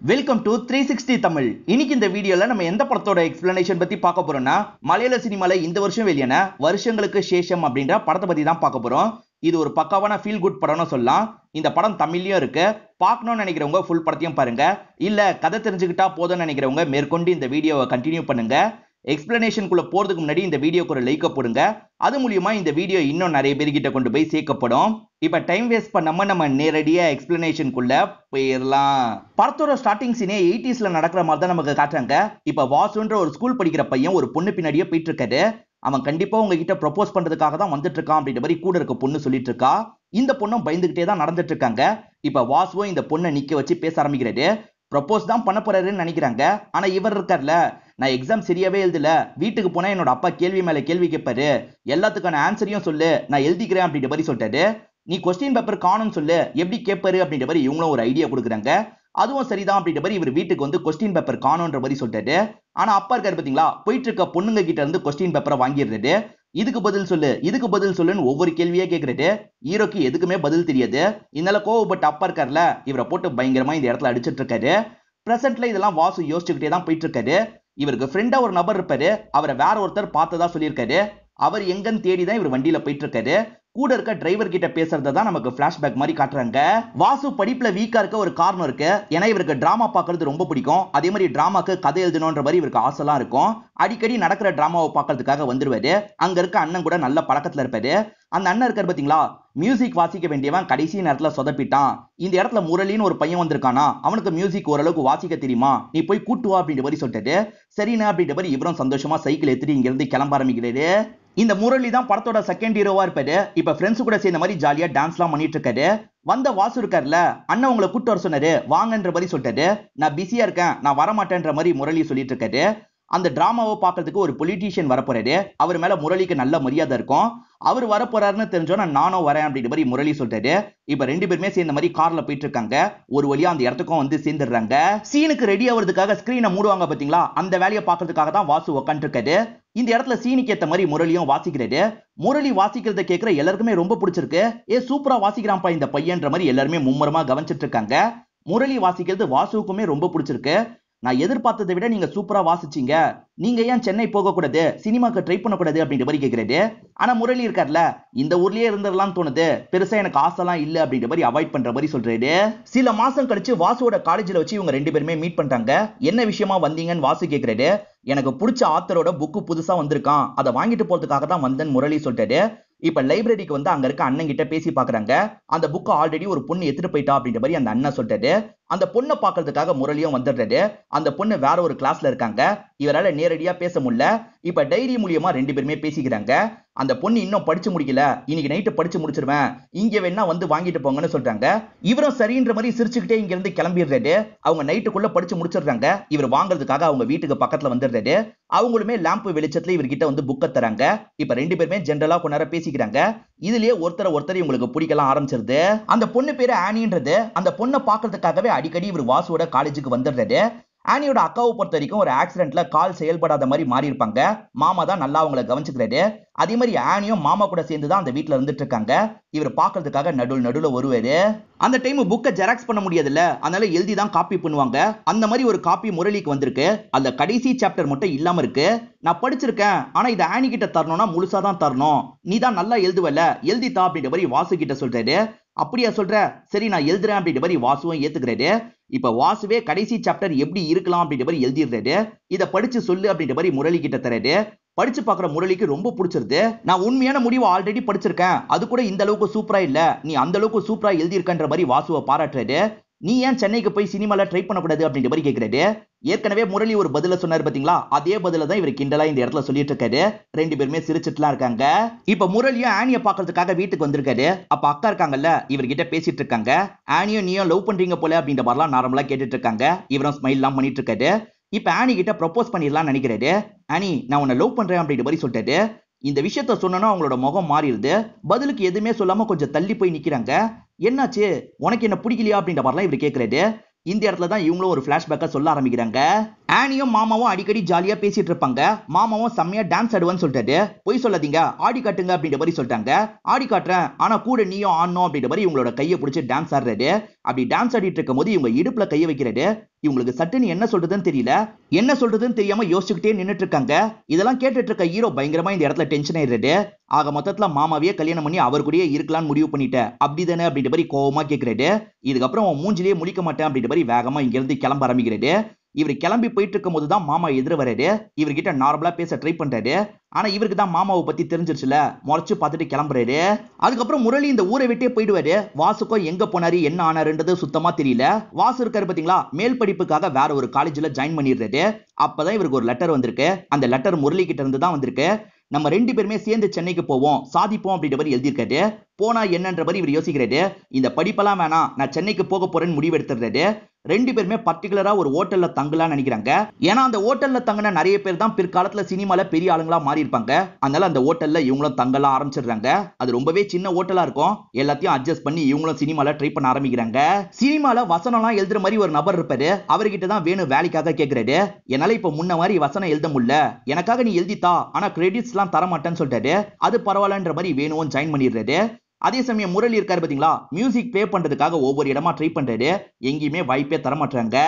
Welcome to 360 Tamil. இன்னைக்கு இந்த வீடியோல நம்ம எந்த படத்தோட எக்ஸ்பிளனேஷன் பத்தி பார்க்க போறோம்னா, மலையாள சினிமால இந்த வருஷம் வெளியான வருஷங்களுக்கு சேஷம் அப்படின்ற படத்தை பத்தி தான் பார்க்க போறோம். இது ஒரு பக்காவான ஃபீல் குட் படம்னு சொல்லலாம். இந்த படம் தமிழ்லயும் இருக்கு. பார்க்கணும்னு நினைக்கிறவங்க ஃபுல் படத்தையும் பாருங்க. இல்ல கதை தெரிஞ்சுக்கிட்டா போதும்னு நினைக்கிறவங்க மேற்கொண்டு இந்த வீடியோவை கண்டினியூ பண்ணுங்க. எக்ஸ்பிளனேஷனுக்குள்ள போறதுக்கு முன்னாடி இந்த வீடியோக்கு ஒரு லைக் போடுங்க. அது மூலியமா இந்த வீடியோ இன்னும் நிறைய பேர்கிட்ட கொண்டு போய் சேர்க்கப்படும். இப்ப டைம் வேஸ்ட் பண்ணாம நம்ம நேரடியா எக்ஸ்பிளனேஷனுக்குள்ள போயிடலாம். படத்தோட ஸ்டார்டிங் சீனே 80sல நடக்கிற மாதிரி தான் நமக்கு காட்டுறாங்க. இப்ப வாசுன்ற ஒரு ஸ்கூல் படிக்கிற பையன் ஒரு பொண்ணு பின்னாடியே போயிட்டு இருக்காரு. அவன் கண்டிப்பா உங்ககிட்ட ப்ரொபோஸ் பண்றதுக்காக தான் வந்துட்டு இருக்கான் அப்படின்ற மாதிரி கூட இருக்க பொண்ணு சொல்லிட்டு இருக்கா. இந்த பொண்ணும் பயந்துகிட்டே தான் நடந்துட்டு இருக்காங்க. இப்ப வாசுவும் இந்த பொண்ணை நிக்க வச்சு பேச ஆரம்பிக்கிறாரு. ப்ரொபோஸ் தான் பண்ண போறாருன்னு நினைக்கிறாங்க. ஆனா இவர் இருக்கார்ல, நான் எக்ஸாம் சரியாவே எழுதல, வீட்டுக்கு போனா என்னோட அப்பா கேள்வி மேல கேள்வி கேட்பாரு, எல்லாத்துக்கான ஆன்சரையும் சொல்லு, நான் எழுதிக்கிறேன் அப்படின்ற மாதிரி சொல்லிட்டாரு. நீ கொஸ்டின் பேப்பர் காணும்னு சொல்லு, எப்படி கேட்பாரு அப்படின்ற மாதிரி இவங்களும் ஒரு ஐடியா கொடுக்குறாங்க. அதுவும் சரிதான் அப்படின்ற மாதிரி இவர் வீட்டுக்கு வந்து கொஸ்டின் பேப்பர் காணும்ன்ற மாதிரி சொல்லிட்டாரு. ஆனா அப்பா இருக்காரு பாத்தீங்களா, போயிட்டு இருக்க பொண்ணுங்க கிட்ட இருந்து கொஸ்டின் பேப்பரை வாங்கிடுறாரு. இதுக்கு பதில் சொல்லு, இதுக்கு பதில் சொல்லுன்னு ஒவ்வொரு கேள்வியா கேட்கறாரு. ஹீரோக்கு எதுக்குமே பதில் தெரியாது. இதனால கோவப்பட்ட அப்பா இருக்காருல, இவரை போட்டு பயங்கரமா இந்த இடத்துல அடிச்சிட்டு இருக்காரு. பிரசன்ட்ல இதெல்லாம் வாசு யோசிச்சுக்கிட்டே தான் போயிட்டு இருக்காரு. இவருக்கு ஃப்ரெண்டா ஒரு நபர் இருப்பாரு, அவரை வேற ஒருத்தர் பார்த்ததா சொல்லியிருக்காரு. அவர் எங்கன்னு தேடிதான் இவர் வண்டியில போயிட்டு இருக்காரு. கூட இருக்க டிரைவர் கிட்ட பேசுறதான் நமக்கு பிளாஷ்பேக் மாதிரி காட்டுறாங்க. வாசு படிப்புல வீக்கா இருக்க ஒரு காரணம் இருக்கு. ஏன்னா இவருக்கு டிராமா பார்க்கறது ரொம்ப பிடிக்கும். அதே மாதிரி டிராமாக்கு கதை எழுதணும்ன்ற மாதிரி இவருக்கு ஆசைலாம் இருக்கும். அடிக்கடி நடக்கிற டிராமாவை பார்க்கறதுக்காக வந்துருவாரு. அங்க இருக்க அண்ணன் கூட நல்ல பழக்கத்துல இருப்பாரு. அந்த அண்ணன் இருக்காரு பாத்தீங்களா, மியூசிக் வாசிக்க வேண்டியவன் கடைசி நேரத்துல சொதப்பிட்டான். இந்த இடத்துல முரளின்னு ஒரு பையன் வந்திருக்கானா, அவனுக்கு மியூசிக் ஓரளவுக்கு வாசிக்க தெரியுமா, நீ போய் கூட்டு வா அப்படின்ற மாதிரி சொல்லிட்டு சரிண்ணா அப்படின்ற மாதிரி இவரும் சந்தோஷமா சைக்கிள் எடுத்துட்டு இங்க இருந்து கிளம்ப ஆரம்பிக்கிறாரு. இந்த முரளி தான் படத்தோட செகண்ட் ஹீரோவா இருப்பாரு. இப்ப ஃப்ரெண்ட்ஸ் கூட சேர்ந்த மாதிரி ஜாலியா டான்ஸ்லாம் பண்ணிட்டு இருக்காரு. வந்த வாசு இருக்காருல, அண்ணன் உங்களை கூட்டு வர சொன்னாரு, வாங்கன்ற மாதிரி சொல்லிட்டாரு. நான் பிஸியா இருக்கேன், நான் வரமாட்டேன்ற மாதிரி முரளி சொல்லிட்டு இருக்காரு. அந்த டிராமாவை பார்க்கறதுக்கு ஒரு பொலிட்டீஷியன் வரப்போறாரு. அவர் மேல முரளிக்கு நல்ல மரியாதை இருக்கும். அவர் வரப்போறாருன்னு தெரிஞ்சோன்னா நானும் வரேன் அப்படின்ற மாதிரி முரளி சொல்லிட்டாரு. இப்ப ரெண்டு பேருமே சேர்ந்த மாதிரி கார்ல போயிட்டு இருக்காங்க. ஒரு வழியா அந்த இடத்துக்கும் வந்து சேர்ந்துடுறாங்க. சீனுக்கு ரெடி ஆகிறதுக்காக ஸ்கிரீனை மூடுவாங்க பாத்தீங்களா, அந்த வேலையை பார்க்கறதுக்காக தான் வாசு உட்காந்து இருக்காரு. இந்த இடத்துல சீனுக்கு ஏத்த மாதிரி முரளியும் வாசிக்கிறாரு. முரளி வாசிக்கிறத கேட்கிற எல்லாருக்குமே ரொம்ப பிடிச்சிருக்கு. சூப்பரா வாசிக்கிறான்ப்பா இந்த பையன்ற மாதிரி எல்லாருமே மும்மரமா கவனிச்சிட்டு இருக்காங்க. முரளி வாசிக்கிறது வாசுவுக்குமே ரொம்ப பிடிச்சிருக்கு. நான் எதிர்பார்த்ததை விட நீங்க சூப்பரா வாசிச்சீங்க, நீங்க ஏன் சென்னை போக கூடாது, சினிமாக்கு ட்ரை பண்ணக்கூடாது அப்படின்ற மாதிரி கேட்கிறாரு. ஆனா முரளி இருக்கார்ல, இந்த ஊர்லயே இருந்துடலாம் தோணுது, பெருசா எனக்கு ஆசைலாம் இல்ல அப்படின்ற மாதிரி அவாய்ட் பண்ற மாதிரி சொல்றாரு. சில மாசம் கழிச்சு வாசுவோட காலேஜ்ல வச்சு இவங்க ரெண்டு பேருமே மீட் பண்றாங்க. என்ன விஷயமா வந்தீங்கன்னு வாசு கேட்கிறாரு. எனக்கு பிடிச்ச ஆத்தரோட புக்கு புதுசா வந்திருக்கான், அதை வாங்கிட்டு போறதுக்காக தான் வந்தேன் முரளி சொல்லிட்டாரு. இப்ப லைப்ரரிக்கு வந்து அங்க இருக்க அண்ணன் கிட்ட பேசி பாக்குறாங்க. அந்த புக் ஆல்ரெடி ஒரு பொண்ணு எடுத்துட்டு போயிட்டா அப்படின்ற மாதிரி அந்த அண்ணன் சொல்லிட்டாரு. அந்த பொண்ணை பாக்குறதுக்காக முரளியும் வந்துடுறாரு. அந்த பொண்ணு வேற ஒரு கிளாஸ்ல இருக்காங்க. இவரால நேரடியா பேச முடியல. இப்ப டைரி மூலியமா ரெண்டு பேருமே பேசிக்கிறாங்க. அந்த பொண்ணு இன்னும் படிச்சு முடிக்கல, இன்னைக்கு நைட்டு படிச்சு முடிச்சிருவேன், இங்க வேணா வந்து வாங்கிட்டு போங்கன்னு சொல்றாங்க. இவரும் சரின்ற மாதிரி சிரிச்சுக்கிட்டே இங்க இருந்து கிளம்பிடுறாரு. அவங்க நைட்டுக்குள்ள படிச்சு முடிச்சிடுறாங்க. இவர் வாங்குறதுக்காக அவங்க வீட்டுக்கு பக்கத்துல வந்துடுறாரு. அவங்களுமே லேம்ப் வெளிச்சத்துல இவர்கிட்ட வந்து புக்க தராங்க. இப்ப ரெண்டு பேருமே ஜென்ரலா கொஞ்ச நேரம் பேசிக்கிறாங்க. இதுலயே ஒருத்தர் இவங்களுக்கு பிடிக்கலாம் ஆரம்பிச்சிருது. அந்த பொண்ணு பேரு ஆனின்றது. அந்த பொண்ணை பாக்குறதுக்காகவே அடிக்கடி இவர் வாசுவோட காலேஜுக்கு வந்துடுறாரு. ஆனியோட அக்காவை பொறுத்த வரைக்கும் ஒரு ஆக்சிடென்ட்ல கால் செயல்படாத மாதிரி மாறி இருப்பாங்க. மாமா தான் நல்லா அவங்களை கவனிச்சுக்கிறாரு. அதே மாதிரி ஆனியும் மாமா கூட சேர்ந்து தான் அந்த வீட்டுல இருந்துட்டு இருக்காங்க. இவர் பாக்குறதுக்காக நடுவுல வருவாரு. அந்த டைம் புக்கை ஜெராக்ஸ் பண்ண முடியாதுல்ல, அதனால எழுதி தான் காப்பி பண்ணுவாங்க. அந்த மாதிரி ஒரு காப்பி முரளிக்கு வந்திருக்கு. அந்த கடைசி சாப்டர் மட்டும் இல்லாம இருக்கு. நான் படிச்சிருக்கேன், ஆனா இதை ஆனி கிட்ட தரணும்னா முழுசா தான் தரணும், நீ தான் நல்லா எழுதுவல, எழுதித்தா அப்படின்ற மாதிரி வாசு கிட்ட சொல்றாரு. அப்படியா சொல்ற, சரி நான் எழுதுறேன் அப்படின்ற மாதிரி வாசுவும் ஏத்துக்கிறாரு. இப்ப வாசுவே கடைசி சாப்டர் எப்படி இருக்கலாம் அப்படின்ற மாதிரி எழுதிடுறாரு. இதை படிச்சு சொல்லு அப்படின்ற மாதிரி முரளி கிட்ட தராரு. படிச்சு பாக்குற முரளிக்கு ரொம்ப பிடிச்சிருது. நான் உண்மையான முடிவை ஆல்ரெடி படிச்சிருக்கேன், அது கூட இந்த அளவுக்கு சூப்பரா இல்ல, நீ அந்த அளவுக்கு சூப்பரா எழுதியிருக்கன்ற மாதிரி வாசுவை பாராட்டுறாரு. நீ ஏன் சென்னைக்கு போய் சினிமால ட்ரை பண்ணக்கூடாது அப்படின்ற மாதிரி கேட்கிறாரு. ஏற்கனவே முரளி ஒரு பதில சொன்னாரு பாத்தீங்களா, அதே பதில தான் இவர் கிண்டலா இந்த இடத்துல சொல்லிட்டு இருக்காரு. ரெண்டு பேருமே சிரிச்சுட்டுலாம் இருக்காங்க. இப்ப முரளியும் ஆனிய பாக்குறதுக்காக வீட்டுக்கு வந்திருக்காரு. அப்ப அக்கா இருக்காங்கல்ல, இவர்கிட்ட பேசிட்டு இருக்காங்க. ஆனியும் நீயும் லவ் பண்றீங்க போல அப்படின்ற மாதிரிலாம் நார்மலா கேட்டுட்டு இருக்காங்க. இவரும் ஸ்மைல் எல்லாம் பண்ணிட்டு இருக்காரு. இப்ப ஆனி கிட்ட ப்ரொபோஸ் பண்ணிடலாம் நினைக்கிறாரு. ஆனி நான் உன்னை லவ் பண்றேன் அப்படின்ற மாதிரி சொல்லிட்டாரு. இந்த விஷயத்த சொன்னா அவங்களோட முகம் மாறிடுது. பதிலுக்கு எதுவுமே சொல்லாம கொஞ்சம் தள்ளி போய் நிக்கிறாங்க. என்னாச்சு, உனக்கு என்ன பிடிக்கலையா அப்படின்ற மாதிரிலாம் இவர் கேட்கிறாரு. இந்த இடத்துல தான் இவங்களும் ஒரு பிளாஷ்பேக்கா சொல்ல ஆரம்பிக்கிறாங்க. ஆனியும் மாமாவும் அடிக்கடி ஜாலியா பேசிட்டு இருப்பாங்க. மாமாவும் செம்மையா டான்ஸ் ஆடுவேன்னு சொல்லிட்டாரு. போய் சொல்லாதீங்க, ஆடி காட்டுங்க அப்படின்ற மாதிரி சொல்லிட்டாங்க. ஆடி காட்டுறேன், ஆனா கூட நீயும் ஆடணும் அப்படின்ற மாதிரி இவங்களோட கையை பிடிச்சி டான்ஸ் ஆடுறாரு. அப்படி டான்ஸ் ஆடிட்டு இருக்கும் போது இவங்க இடுப்புல கையை வைக்கிறாரு. இவங்களுக்கு சட்டுன்னு என்ன சொல்றதுன்னு தெரியல. என்ன சொல்றதுன்னு தெரியாம யோசிச்சுக்கிட்டே நின்னுட்டு இருக்காங்க. இதெல்லாம் கேட்டுட்டு இருக்க ஹீரோ பயங்கரமா இந்த இடத்துல டென்ஷன் ஆயிடுறாரு. ஆக மொத்தத்துல மாமாவையே கல்யாணம் பண்ணி அவர் கூடயே இருக்கலாம்னு முடிவு பண்ணிட்டேன் அப்படிதானே அப்படின்ற மாதிரி கோவமா கேட்கிறாரு. இதுக்கப்புறம் அவன் மூஞ்சிலேயே முழிக்க மாட்டேன் அப்படின்ற மாதிரி வேகமா இங்க இருந்து கிளம்ப ஆரம்பிக்கிறாரு. இவர் கிளம்பி போயிட்டு இருக்கும் போதுதான் மாமா எதிர வராரு. இவர்கிட்ட நார்மலா பேச ட்ரை பண்றாரு. ஆனா இவருக்கு தான் மாமாவை பத்தி தெரிஞ்சிருச்சுல, முறைச்சு பார்த்துட்டு கிளம்புறாரு. அதுக்கப்புறம் முரளி இந்த ஊரை விட்டே போயிடுவாரு. வாசுக்கும் எங்க போனாரு என்ன ஆனாருன்றது சுத்தமா தெரியல. வாசு இருக்காரு பாத்தீங்களா, மேல் படிப்புக்காக வேற ஒரு காலேஜ்ல ஜாயின் பண்ணிடுறாரு. அப்பதான் இவருக்கு ஒரு லெட்டர் வந்திருக்கு. அந்த லெட்டர் முரளி கிட்ட இருந்து தான் வந்திருக்கு. நம்ம 2 பேருமே சேர்ந்து சென்னைக்கு போவோம், சாதிப்போம் அப்படின்ற மாதிரி எழுதியிருக்காரு. போனா என்னன்ற மாதிரி இவர் யோசிக்கிறாரு. இந்த படிப்பெல்லாம் வேணாம், நான் சென்னைக்கு போக போறேன்னு முடிவு எடுத்துறாரு. 2 பேருமே பர்டிகுலரா ஒரு ஹோட்டல்ல தங்கலாம்னு நினைக்கிறாங்க. ஏன்னா அந்த ஹோட்டல்ல தங்கின நிறைய பேர் தான் பிற்காலத்துல சினிமால பெரிய ஆளுங்களா மாறி இருப்பாங்க. அதனால அந்த ஹோட்டல்ல இவங்களும் தங்கலாம் ஆரம்பிச்சிடுறாங்க. அது ரொம்பவே சின்ன ஹோட்டலா இருக்கும். எல்லாத்தையும் அட்ஜஸ்ட் பண்ணி இவங்களும் சினிமால ட்ரை பண்ண ஆரம்பிக்கிறாங்க. சினிமால வசனம்லாம் எழுதுற மாதிரி ஒரு நபர் இருப்பாரு. அவர்கிட்ட தான் வேணும் வேலைக்காக கேட்கிறாரு. என்னால இப்ப முன்ன மாதிரி வசனம் எழுத முடியல, எனக்காக நீ எழுதித்தா, ஆனா கிரெடிட்ஸ் எல்லாம் தர மாட்டேன்னு சொல்லிட்டாரு. அது பரவாயில்லன்ற மாதிரி வேணும் ஜாயின் பண்ணிடுறாரு. அதே சமயம் முரளி இருக்காரு பாத்தீங்களா, மியூசிக் ப்ளே பண்றதுக்காக ஒவ்வொரு இடமா ட்ரை பண்றாரு. எங்கேயுமே வாய்ப்பே தர மாட்டாங்க.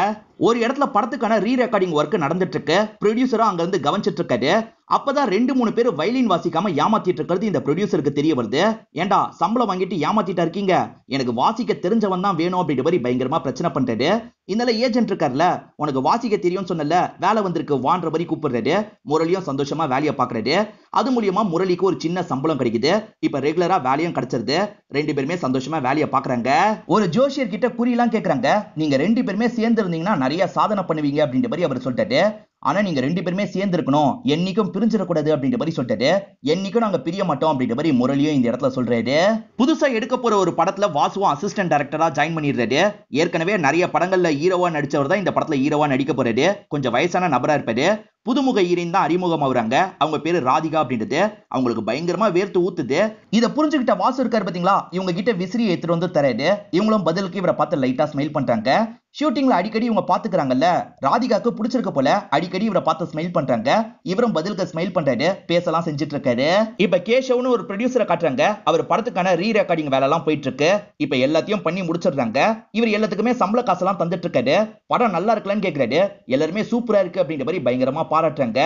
ஒரு இடத்துல படத்துக்கான ரீ ரெக்கார்டிங் ஒர்க் நடந்துட்டு இருக்கு. ப்ரொடியூசரும் அங்க இருந்து கவனிச்சிட்டு இருக்காரு. அப்பதான் 2-3 பேர் வயலின் வாசிக்காம ஏமாத்திட்டு இருக்கிறது இந்த ப்ரொடியூசருக்கு தெரிய வருது. ஏண்டா சம்பளம் வாங்கிட்டு ஏமாத்திட்டா இருக்கீங்க, எனக்கு வாசிக்க தெரிஞ்சவன் தான் வேணும் அப்படின்ற மாதிரி பயங்கரமா பிரச்சனை பண்றாரு. இதனால ஏஜென்ட் இருக்காருல, உனக்கு வாசிக்க தெரியும் சொன்னல, வேலை வந்திருக்கு வான்ற மாதிரி கூப்பிடுறாரு. முரளியும் சந்தோஷமா வேலையை பாக்குறாரு. அது மூலியமா முரளிக்கு ஒரு சின்ன சம்பளம் கிடைக்குது. இப்ப ரெகுலரா வேலையும் கிடைச்சிருது. 2 பேருமே சந்தோஷமா வேலையை பாக்குறாங்க. ஒரு ஜோஷியர் கிட்ட குறியெல்லாம் கேக்குறாங்க. நீங்க 2 பேருமே சேர்ந்து இருந்தீங்கன்னா நிறைய சாதனை பண்ணுவீங்க அப்படின்ற மாதிரி அவர் சொல்லிட்டாரு. ஆனா நீங்க 2 பேருமே சேர்ந்து இருக்கணும், என்னைக்கும் பிரிஞ்சிடக்கூடாது அப்படின்ற மாதிரி சொல்லிட்டாரு. என்னைக்கும் நாங்க பிரிய மாட்டோம் அப்படின்ற மாதிரி முரளியும் இந்த இடத்துல சொல்றாரு. புதுசா எடுக்க போற ஒரு படத்துல வாசுவும் அசிஸ்டன்ட் டைரக்டரா ஜாயின் பண்ணிடுறாரு. ஏற்கனவே நிறைய படங்கள்ல ஹீரோவா நடிச்சவர் தான் இந்த படத்துல ஹீரோவா நடிக்க போறாரு. கொஞ்சம் வயசான நபரா இருப்பாரு. புதுமுக ஹீரோயின் தான் அறிமுகம் ஆகுறாங்க. அவங்க பேரு ராதிகா அப்படின்றது. அவங்களுக்கு பயங்கரமா வேர்த்து ஊத்துது. இத புரிஞ்சுக்கிட்ட வாசு இருக்காரு பாத்தீங்களா, இவங்க கிட்ட விசிறி எடுத்துட்டு வந்து தராரு. இவங்களும் பதிலுக்கு இவரை பார்த்து லைட்டா ஸ்மைல் பண்றாங்க. ஷூட்டிங்ல அடிக்கடி இவங்க பாத்துக்கிறாங்கல்ல, ராதிகாக்கு பிடிச்சிருக்க போல அடிக்கடி இவரை பார்த்து ஸ்மைல் பண்றாங்க. இவரும் பதிலுக்கு ஸ்மைல் பண்றாரு, பேசலாம் செஞ்சுட்டு இருக்காரு. இப்ப கேஷவ்னு ஒரு ப்ரொடியூசரை காட்டுறாங்க. அவர் படத்துக்கான ரீ ரெக்கார்டிங் வேலை எல்லாம் போயிட்டு இருக்கு. இப்ப எல்லாத்தையும் பண்ணி முடிச்சிடுறாங்க. இவர் எல்லாத்துக்குமே சம்பள காசெல்லாம் தந்துட்டு இருக்காரு. படம் நல்லா இருக்கலன்னு கேக்குறாரு. எல்லாருமே சூப்பரா இருக்கு அப்படின்ற மாதிரி பயங்கரமா பாராட்டுறாங்க.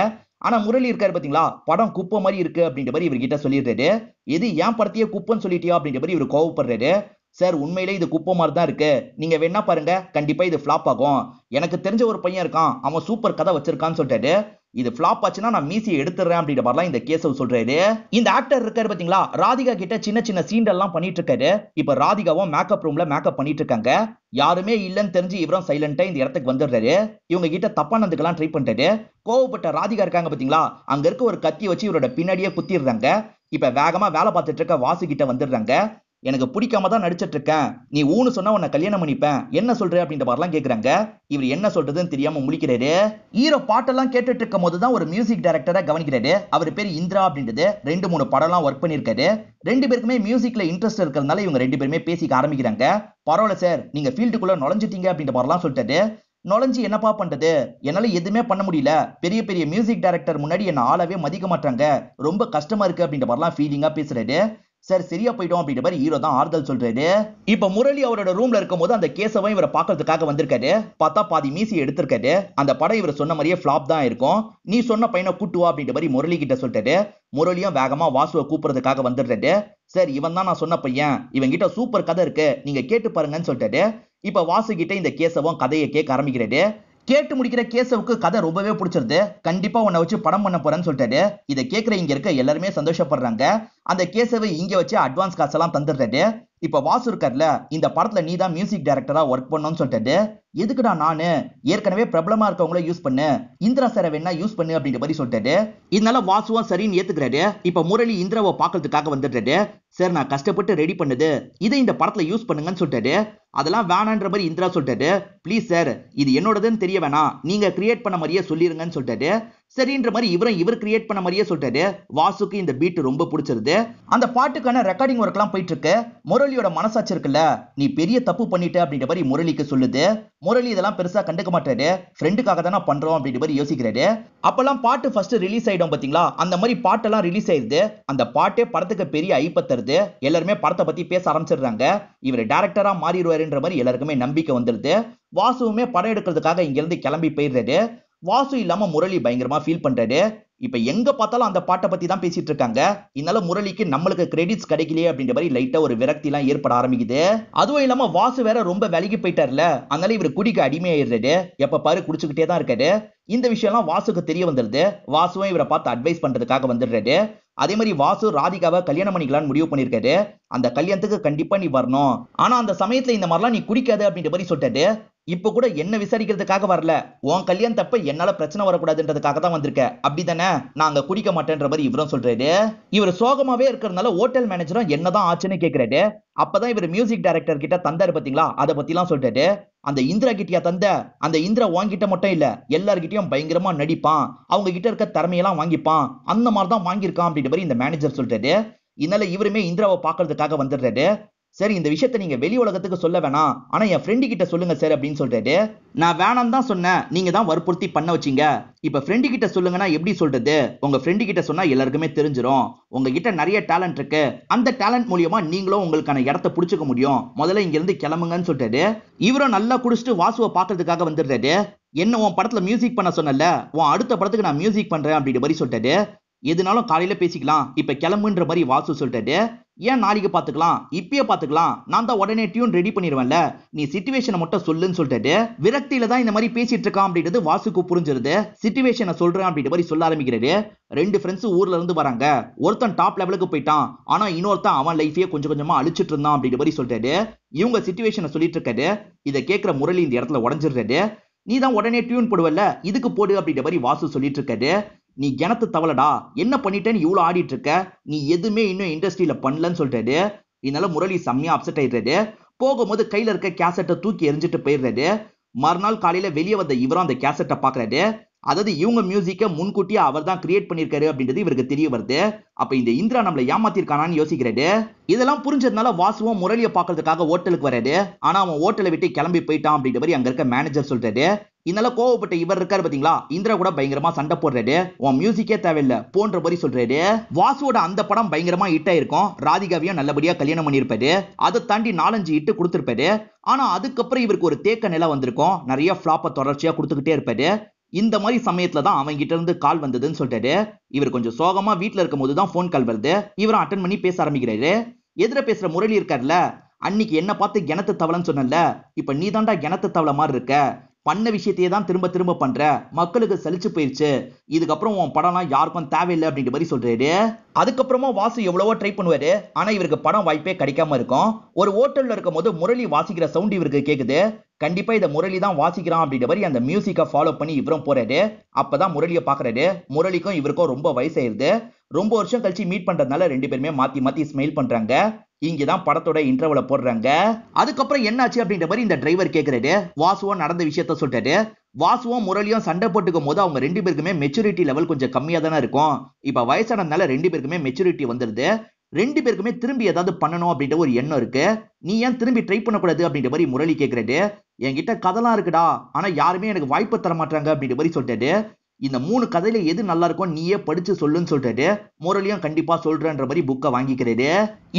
ஆனா முரளி இருக்காரு பாத்தீங்களா, படம் குப்பை மாதிரி இருக்கு அப்படின்ற மாதிரி இவர்கிட்ட சொல்லிடுறாரு. எது ஏன் படத்தையே குப்பைன்னு சொல்லிட்டியா அப்படின்ற மாதிரி இவர் கோவப்படுறாரு. சார் உண்மையிலே இது குப்பை மாதிரி தான் இருக்கு, நீங்க வேணா பாருங்க, கண்டிப்பா இது ஃபிளாப் ஆகும். எனக்கு தெரிஞ்ச ஒரு பையன் இருக்கான், அவன் சூப்பர் கதை வச்சிருக்கான்னு சொல்லிட்டாரு. இது ஃபிளாப் ஆச்சுன்னா நான் மீசியை எடுத்துறேன் அப்படின்ற மாதிரிலாம் இந்த கேசவ் சொல்றாரு. இந்த ஆக்டர் இருக்காரு பாத்தீங்களா, ராதிகா கிட்ட சின்ன சின்ன சீண்டெல்லாம் பண்ணிட்டு இருக்காரு. இப்ப ராதிகாவும் மேக்கப் ரூம்ல மேக்கப் பண்ணிட்டு இருக்காங்க. யாருமே இல்லன்னு தெரிஞ்சு இவரும் சைலண்டா இந்த இடத்துக்கு வந்துடுறாரு. இவங்க கிட்ட தப்பானதுக்கெல்லாம் ட்ரை பண்றாரு. கோவப்பட்ட ராதிகா இருக்காங்க பாத்தீங்களா, அங்க இருக்க ஒரு கத்தி வச்சு இவரோட பின்னாடியே குத்திடுறாங்க. இப்ப வேகமா வேலை பார்த்துட்டு இருக்க வாசு கிட்ட வந்துடுறாங்க. எனக்கு பிடிக்காம தான் நடிச்சிட்டு இருக்கேன், நீ ஊன்னு சொன்னா உன்னை கல்யாணம் பண்ணிப்பேன், என்ன சொல்ற அப்படின்ற மாதிரிலாம் கேக்குறாங்க. இவர் என்ன சொல்றதுன்னு தெரியாம முழிக்கிறாரு. ஹீரோ பாட்டெல்லாம் கேட்டுட்டு இருக்கும் போதுதான் ஒரு மியூசிக் டைரக்டரை கவனிக்கிறாரு. அவர் பேர் இந்திரா அப்படின்றது. 2-3 படம்லாம் ஒர்க் பண்ணிருக்காரு. 2 பேருக்குமே மியூசிக்ல இன்ட்ரெஸ்ட் இருக்கிறதுனால இவங்க 2 பேருமே பேசிக்க ஆரம்பிக்கிறாங்க. பரவாயில்ல சார், நீங்க ஃபீல்டுக்குள்ள நுழைஞ்சிட்டீங்க அப்படின்ற மாதிரிலாம் சொல்லிட்டாரு. நுழைஞ்சு என்னப்பா பண்றது, என்னால எதுவுமே பண்ண முடியல, பெரிய பெரிய மியூசிக் டைரக்டர் முன்னாடி என்ன ஆளாவே மதிக்க மாட்டாங்க, ரொம்ப கஷ்டமா இருக்கு அப்படின்ற மாதிரிலாம் ஃபீலிங்கா பேசுறாரு. சார் சரியா போயிடும் அப்படின்ற மாதிரி ஹீரோ தான் ஆறுதல் சொல்றாரு. இப்ப முரளி அவரோட ரூம்ல இருக்கும் போது அந்த கேசவன் இவரை பாக்குறதுக்காக வந்திருக்காரு. பார்த்தா பாதி மீசி எடுத்திருக்காரு. அந்த படம் இவர் சொன்ன மாதிரியே ஃபிளாப் தான் இருக்கும். நீ சொன்ன பையனை கூட்டுவா அப்படின்ற மாதிரி முரளி கிட்ட சொல்லிட்டாரு. முரளியும் வேகமா வாசுவை கூப்பிடுறதுக்காக வந்துடுறாரு. சார் இவன் தான் நான் சொன்ன பையன், இவன் கிட்ட சூப்பர் கதை இருக்கு, நீங்க கேட்டு பாருங்கன்னு சொல்லிட்டாரு. இப்ப வாசு கிட்ட இந்த கேசவன் கதையை கேட்க ஆரம்பிக்கிறாரு. கேட்டு முடிக்கிற கேசவுக்கு கதை ரொம்பவே பிடிச்சிருது. கண்டிப்பா உன்னை வச்சு படம் பண்ண போறேன்னு சொல்லிட்டாரு. இதை கேட்கிற இங்க இருக்க எல்லாருமே சந்தோஷப்படுறாங்க. அந்த கேசவை இங்க வச்சு அட்வான்ஸ் காசெல்லாம் தந்துடுறாரு. இப்ப வாசு இருக்கார்ல, இந்த படத்துல நீ தான் மியூசிக் டைரக்டரா ஒர்க் பண்ணணும்னு சொல்லிட்டாரு. எதுக்குடா நானு, ஏற்கனவே பிரபலமா இருக்கவங்கள யூஸ் பண்ணு, இந்திரா சாரை வேணா யூஸ் பண்ணு அப்படின்ற மாதிரி சொல்லிட்டாரு. இதனால வாசுவும் சரின்னு ஏத்துக்கிறாரு. இப்ப முரளி இந்திராவை பாக்குறதுக்காக வந்துடுறாரு. சார் நான் கஷ்டப்பட்டு ரெடி பண்ணது இதை இந்த படத்துல யூஸ் பண்ணுங்கன்னு சொல்லிட்டாரு. அதெல்லாம் வேணான்ற மாதிரி இந்திரா சொல்லிட்டாரு. ப்ளீஸ் சார் இது என்னோடதுன்னு தெரிய வேணாம், நீங்க கிரியேட் பண்ண மாதிரியே சொல்லிருங்கன்னு சொல்லிட்டாரு. சரின்ற மாதிரி இவர் கிரியேட் பண்ண மாதிரியே சொல்லிட்டாரு. வாசுக்கு இந்த பீட் ரொம்ப பிடிச்சிருது. அந்த பாட்டுக்கான ரெக்கார்டிங் ஒர்க் எல்லாம் போயிட்டு இருக்கு. முரளியோட மனசாட்சி இருக்குல்ல, நீ பெரிய தப்பு பண்ணிட்ட அப்படின்ற மாதிரி முரளிக்கு சொல்லுது. முரளி இதெல்லாம் பெருசா கண்டுக்க மாட்டாரு, ஃப்ரெண்டுக்காக தானே பண்றோம் அப்படின்ற மாதிரி யோசிக்கிறாரு. அப்பெல்லாம் பாட்டு ஃபர்ஸ்ட் ரிலீஸ் ஆயிடும் பாத்தீங்களா, அந்த மாதிரி பாட்டெல்லாம் ரிலீஸ் ஆயிருது. அந்த பாட்டே படத்துக்கு பெரிய ஐப்ப தருது. எல்லாருமே படத்தை பத்தி பேச ஆரம்பிச்சிடுறாங்க. இவர் டைரக்டரா மாறிடுவாருன்ற மாதிரி எல்லாருக்குமே நம்பிக்கை வந்துருது. வாசுவுமே படம் எடுக்கிறதுக்காக இங்க இருந்து கிளம்பி போயிடுறாரு. வாசு இல்லாம முரளி பயங்கரமா ஃபீல் பண்றாரு. இப்ப எங்க பார்த்தாலும் அந்த பாட்டை பத்தி தான் பேசிட்டு இருக்காங்க. இதனால முரளிக்கு நம்மளுக்கு கிரெடிட்ஸ் கிடைக்கலையே அப்படின்ற மாதிரி லைட்டா ஒரு விரக்தி எல்லாம் ஏற்பட ஆரம்பிக்குது. அதுவும் இல்லாம வாசு வேற ரொம்ப விலகி போயிட்டார்ல, அதனால இவர் குடிக்க அடிமையாயிடுறாரு. எப்ப பாரு குடிச்சுக்கிட்டே தான் இருக்காரு. இந்த விஷயம் எல்லாம் வாசுக்கு தெரிய வந்துருது. வாசுவும் இவரை பார்த்து அட்வைஸ் பண்றதுக்காக வந்துடுறாரு. அதே மாதிரி வாசு ராதிகாவை கல்யாணம் பண்ணிக்கலாம்னு முடிவு பண்ணிருக்காரு. அந்த கல்யாணத்துக்கு கண்டிப்பா நீ வரணும், ஆனா அந்த சமயத்துல இந்த மாதிரிலாம் நீ குடிக்காது அப்படின்ற மாதிரி சொல்லிட்டாரு. இப்ப கூட என்ன விசாரிக்கிறதுக்காக வரல, உன் கல்யாணத்தப்ப என்னால பிரச்சனை வரக்கூடாதுன்றதுக்காக தான் வந்திருக்க, அப்படித்தானே? நாங்க குடிக்க மாட்டேன்ற மாதிரி இவரும் சொல்றாரு. இவர் சோகமாவே இருக்கிறதுனால ஹோட்டல் மேனேஜரும் என்னதான் ஆச்சுன்னு கேக்குறாரு. அப்பதான் இவர் மியூசிக் டைரக்டர் கிட்ட தந்தாரு பாத்தீங்களா, அதை பத்தி எல்லாம் சொல்றாரு. அந்த இந்திரா கிட்டியா தந்த, அந்த இந்திரா வாங்கிட்ட மட்டும் இல்ல எல்லார்கிட்டயும் பயங்கரமா நடிப்பான், அவங்க கிட்ட இருக்க திறமையெல்லாம் வாங்கிப்பான், அந்த மாதிரிதான் வாங்கியிருக்கான் அப்படின்ற மாதிரி இந்த மேனேஜர் சொல்றாரு. இதனால இவருமே இந்திராவை பாக்குறதுக்காக வந்துடுறாரு. சரி இந்த விஷயத்தை நீங்க வெளி உலகத்துக்கு சொல்ல வேணாம், ஆனா என் ஃப்ரெண்டு கிட்ட சொல்லுங்க சார் அப்படின்னு சொல்றாரு. நான் வேணாம் தான் சொன்னேன், நீங்க தான் வற்புறுத்தி பண்ண வச்சீங்க. இப்ப ஃப்ரெண்டு கிட்ட சொல்லுங்கன்னா எப்படி சொல்றது? உங்க ஃப்ரெண்டு கிட்ட சொன்னா எல்லாருக்குமே தெரிஞ்சிரும். உங்ககிட்ட நிறைய டேலண்ட் இருக்கு, அந்த டேலண்ட் மூலியமா நீங்களும் உங்களுக்கான இடத்தை புடிச்சுக்க முடியும். முதல்ல இங்க இருந்து கிளம்புங்கன்னு சொல்றாரு. இவரும் நல்லா குடிச்சிட்டு வாசுவை பாக்குறதுக்காக வந்துடுறாரு. என்ன உன் படத்துல மியூசிக் பண்ண சொன்னல, உன் அடுத்த படத்துக்கு நான் மியூசிக் பண்றேன் அப்படின்ற மாதிரி சொல்லிட்டாரு. எதுனாலும் காலையில பேசிக்கலாம், இப்ப கிளம்புன்ற மாதிரி வாசு சொல்லிட்டாரு. ஏன் நாளைக்கு பாத்துக்கலாம், இப்பயே பாத்துக்கலாம், நான் தான் உடனே டியூன் ரெடி பண்ணிடுவேன்ல, நீ சிச்சுவேஷனை மட்டும் சொல்லுன்னு சொல்லிட்டாரு. விரக்தியில தான் இந்த மாதிரி பேசிட்டு இருக்கான் அப்படின்றது வாசுக்கு புரிஞ்சிருது. சிச்சுவேஷனை சொல்றேன் அப்படின்ற மாதிரி சொல்ல ஆரம்பிக்கிறாரு. ரெண்டு ஃப்ரெண்ட்ஸ் ஊர்ல இருந்து வராங்க. ஒருத்தன் டாப் லெவலுக்கு போயிட்டான், ஆனா இன்னொருத்தன் அவன் லைஃபையே கொஞ்சம் கொஞ்சமா அழிச்சிட்டு இருந்தான் அப்படின்ற மாதிரி சொல்லிட்டாரு. இவங்க சிச்சுவேஷனை சொல்லிட்டு இருக்காரு. இதை கேட்கிற முரளி இந்த இடத்துல உடஞ்சிடுறாரு. நீ தான் உடனே டியூன் போடுவல்ல, இதுக்கு போடு அப்படின்ற மாதிரி வாசு சொல்லிட்டு இருக்காரு. நீ கிணத்து தவளடா, என்ன பண்ணிட்டேன்னு இவ்வளவு ஆடிட்டு இருக்க, நீ எதுவுமே இன்னும் இண்டஸ்ட்ரியில பண்ணலன்னு சொல்றாரு. இதனால முரளி செம்மையா அப்செட் ஆயிடுறாரு. போகும்போது கையில இருக்க கேசட்டை தூக்கி எரிஞ்சிட்டு போயிடுறாரு. மறுநாள் காலையில வெளியே வந்த இவரும் அந்த கேசட்டை பாக்குறாரு. அதாவது இவங்க மியூசிக்க முன்கூட்டியே அவர் தான் கிரியேட் பண்ணிருக்காரு அப்படின்றது இவருக்கு தெரிய வருது. அப்ப இந்த இந்திரா நம்மள ஏமாத்திருக்கானான்னு யோசிக்கிறாரு. இதெல்லாம் புரிஞ்சதுனால வாசுவும் முரளியை பாக்குறதுக்காக ஹோட்டலுக்கு வராரு. ஆனா அவன் ஹோட்டலை விட்டு கிளம்பி போயிட்டான் அப்படின்ற மாதிரி அங்க இருக்க மேனேஜர் சொல்றாரு. இதனால கோவப்பட்ட இவர் இருக்காரு பாத்தீங்களா, இந்திரா கூட பயங்கரமா சண்டை போடுறாரு. உன் மியூசிக்கே தேவையில்லை போன்ற மாதிரி சொல்றாரு. வாசுவோட அந்த படம் பயங்கரமா ஹிட் ஆயிருக்கும். ராதிகாவையும் நல்லபடியா கல்யாணம் பண்ணிருப்பாரு. அதை தாண்டி 4-5 ஹிட் கொடுத்திருப்பாரு. ஆனா அதுக்கப்புறம் இவருக்கு ஒரு தேக்க நிலை வந்திருக்கும். நிறைய ஃபிளாப்ப தொடர்ச்சியா கொடுத்துக்கிட்டே இருப்பாரு. இந்த மாதிரி சமயத்துல தான் அவங்க கிட்ட இருந்து கால் வந்ததுன்னு சொல்லிட்டாரு. இவர் கொஞ்சம் சோகமா வீட்டுல இருக்கும் போதுதான் போன் கால் வருது. இவரும் அட்டன் பண்ணி பேச ஆரம்பிக்கிறாரு. எதிர பேசுற முரளி இருக்காருல்ல, அன்னைக்கு என்ன பார்த்து கிணத்து தவளைன்னு சொன்னல, இப்ப நீ தாண்டா கிணத்து தவளை மாதிரி இருக்க, பண்ண விஷயத்தையே தான் திரும்ப திரும்ப பண்ற, மக்களுக்கு சலிச்சு போயிருச்சு, இதுக்கப்புறம் உன் படம்லாம் யாருக்கும் தேவையில்லை அப்படின்ற மாதிரி சொல்றாரு. அதுக்கப்புறமா வாசு எவ்வளவோ ட்ரை பண்ணுவாரு, ஆனா இவருக்கு படம் வாய்ப்பே கிடைக்காம இருக்கும். ஒரு ஹோட்டல்ல இருக்கும் போது முரளி வாசிக்கிற சவுண்ட் இவருக்கு கேக்குது. கண்டிப்பா இதை முரளி தான் வாசிக்கிறான் அப்படின்ற மாதிரி அந்த மியூசிக்கை ஃபாலோ பண்ணி இவரும் போறாரு. அப்பதான் முரளியை பாக்குறாரு. முரளிக்கும் இவருக்கும் ரொம்ப வயசாயிருது. ரொம்ப வருஷம் கழிச்சு மீட் பண்றதுனால ரெண்டு பேருமே மாத்தி மாத்தி ஸ்மைல் பண்றாங்க. இங்கதான் படத்தோட இன்டர்வல போடுறாங்க. அதுக்கப்புறம் என்னாச்சு அப்படின்ற மாதிரி இந்த டிரைவர் கேக்குறாரு. வாசுவும் நடந்த விஷயத்த சொல்றாரு. வாசுவும் முரளியும் சண்டை போட்டுக்கும் போது அவங்க ரெண்டு பேருக்குமே மெச்சூரிட்டி லெவல் கொஞ்சம் கம்மியா தானே இருக்கும். இப்ப வயசானதுனால ரெண்டு பேருக்குமே மெச்சூரிட்டி வந்துருது. ரெண்டு பேருக்குமே திரும்பி ஏதாவது பண்ணணும் அப்படின்ற ஒரு எண்ணம் இருக்கு. நீ ஏன் திரும்பி ட்ரை பண்ணக்கூடாது அப்படின்ற மாதிரி முரளி கேக்குறாரு. என்கிட்ட கதைலாம் இருக்குடா, ஆனா யாருமே எனக்கு வாய்ப்பு தர மாட்டாங்க அப்படின்ற மாதிரி சொல்லிட்டாரு. இந்த 3 கதையில எது நல்லா இருக்கும் நீயே படிச்சு சொல்லுன்னு சொல்லிட்டாரு. முரளியும் கண்டிப்பா சொல்றேன்ற மாதிரி புக்கை வாங்கிக்கிறாரு.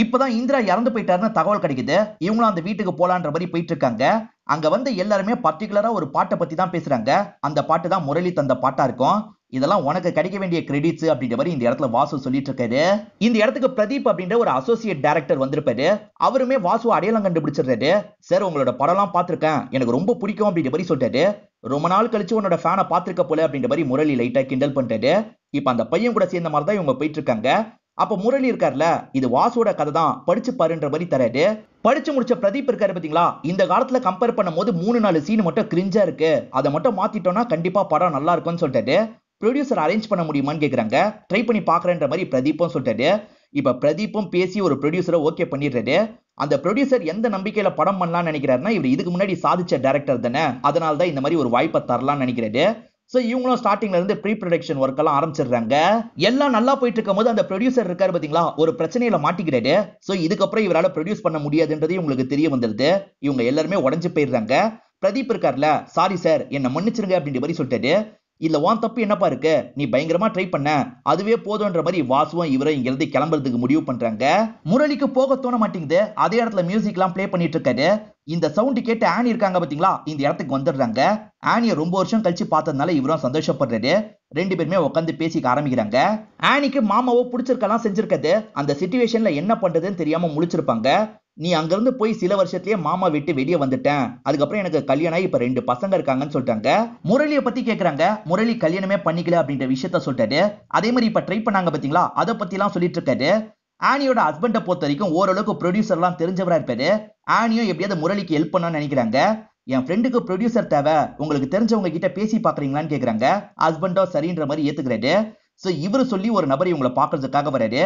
இப்பதான் இந்திரா இறந்து போயிட்டாருன்னு தகவல் கிடைக்குது. இவங்களும் அந்த வீட்டுக்கு போலான்ற மாதிரி போயிட்டு இருக்காங்க. அங்க வந்து எல்லாருமே பர்டிகுலரா ஒரு பாட்டை பத்தி தான் பேசுறாங்க. அந்த பாட்டு தான் முரளி தந்த பாட்டா இருக்கும். இதெல்லாம் உனக்கு கிடைக்க வேண்டிய கிரெடிட்ஸ் அப்படின்ற மாதிரி இந்த இடத்துல வாசு சொல்லிட்டு இருக்காரு. இந்த இடத்துக்கு பிரதீப் அப்படின்ற ஒரு அசோசியேட் டைரக்டர் வந்திருப்பாரு. அவருமே வாசு அடையாளம் கண்டுபிடிச்சிடுறாரு. சார் உங்களோட படம்லாம் பார்த்திருக்கேன், எனக்கு ரொம்ப பிடிக்கும் அப்படின்ற மாதிரி சொல்லிட்டாரு. ரொம்ப நாள் கழிச்சு உன்னோட ஃபேனை பார்த்திருக்க போல அப்படின்ற மாதிரி முரளி லைட்டா கிண்டல் பண்ணிட்டாரு. இப்ப அந்த பையன் கூட சேர்ந்த மாதிரி தான் இவங்க போயிட்டு இருக்காங்க. அப்ப முரளி இருக்காருல, இது வாசுவோட கதை தான், படிச்சு பாருன்ற மாதிரி தராரு. படிச்சு முடிச்ச பிரதீப் இருக்காரு பாத்தீங்களா, இந்த காலத்துல கம்பேர் பண்ணும் போது 3-4 சீன் மட்டும் கிரிஞ்சா இருக்கு, அதை மட்டும் மாத்திட்டோம்னா கண்டிப்பா படம் நல்லா இருக்கும்னு சொல்லிட்டாரு. ப்ரொடியூசர் அரேஞ்ச் பண்ண முடியுமான்னு கேக்குறாங்க. ட்ரை பண்ணி பாக்குறேன்ற மாதிரி பிரதீப்பும் சொல்லிட்டாரு. இப்ப பிரதீப்பும் பேசி ஒரு ப்ரொடியூசரை ஓகே பண்ணிடுறாரு. அந்த ப்ரொடியூசர் எந்த நம்பிக்கையில படம் பண்ணலாம்னு நினைக்கிறாருன்னா, இவர் இதுக்கு முன்னாடி சாதிச்ச டைரக்டர் தானே, அதனால தான் இந்த மாதிரி ஒரு வாய்ப்பை தரலாம்னு நினைக்கிறாரு. சோ இவங்களும் ஸ்டார்டிங்ல இருந்து ப்ரீ ப்ரொடக்ஷன் ஒர்க் எல்லாம் ஆரம்பிச்சிடுறாங்க. எல்லாம் நல்லா போயிட்டு இருக்கும்போது அந்த ப்ரொடியூசர் இருக்காரு பாத்தீங்களா, ஒரு பிரச்சனையில மாட்டிக்கிறாரு. சோ இதுக்கப்புறம் இவரால ப்ரொடியூஸ் பண்ண முடியாதுன்றது உங்களுக்கு தெரிய வந்துருது. இவங்க எல்லாருமே உடஞ்சு போயிடுறாங்க. பிரதீப் இருக்கார்ல, சாரி சார் என்ன மன்னிச்சிருங்க அப்படின்ற மாதிரி சொல்லிட்டாரு. இல்ல உன் தப்பு என்னப்பா இருக்கு, நீ பயங்கரமா ட்ரை பண்ண, அதுவே போதும்ன்ற மாதிரி வாசுவும் இவரும் இங்க இருந்து கிளம்புறதுக்கு முடிவு பண்றாங்க. முரளிக்கு போக தோண மாட்டேங்குது. அதே இடத்துல மியூசிக் எல்லாம் ப்ளே பண்ணிட்டு இருக்காரு. இந்த சவுண்ட் கேட்டு ஆனி இருக்காங்க பாத்தீங்களா, இந்த இடத்துக்கு வந்துடுறாங்க. ஆனியை ரொம்ப வருஷம் கழிச்சு பார்த்ததுனால இவரும் சந்தோஷப்படுறாரு. ரெண்டு பேருமே உட்காந்து பேசிக்க ஆரம்பிக்கிறாங்க. ஆனிக்கு மாமாவோ பிடிச்சிருக்கலாம் செஞ்சிருக்காது. அந்த சிச்சுவேஷன்ல என்ன பண்றதுன்னு தெரியாம முழிச்சிருப்பாங்க. நீ அங்கிருந்து போய் சில வருஷத்திலேயே மாமா விட்டு வெளியே வந்துட்டேன், அதுக்கப்புறம் எனக்கு கல்யாணம் ஆகி இப்ப 2 பசங்க இருக்காங்கன்னு சொல்லிட்டாங்க. முரளியை பத்தி கேக்குறாங்க. முரளி கல்யாணமே பண்ணிக்கல அப்படின்ற விஷயத்த சொல்லிட்டாரு. அதே மாதிரி இப்ப ட்ரை பண்ணாங்க பாத்தீங்களா, அதை பத்தி எல்லாம் சொல்லிட்டு இருக்காரு. ஆனியோட ஹஸ்பண்டை பொறுத்த வரைக்கும் ஓரளவுக்கு ப்ரொடியூசர் எல்லாம் தெரிஞ்சவரா இருப்பாரு. ஆனியும் எப்படியாவது முரளிக்கு ஹெல்ப் பண்ணணும்னு நினைக்கிறாங்க. என் ஃப்ரெண்டுக்கு ப்ரொடியூசர் தேவை, உங்களுக்கு தெரிஞ்சவங்க கிட்ட பேசி பாக்குறீங்களான்னு கேக்குறாங்க. ஹஸ்பண்டோ சரின்ற மாதிரி ஏத்துக்கிறாரு. சோ இவரு சொல்லி ஒரு நபர் இவங்களை பாக்குறதுக்காக வராரு.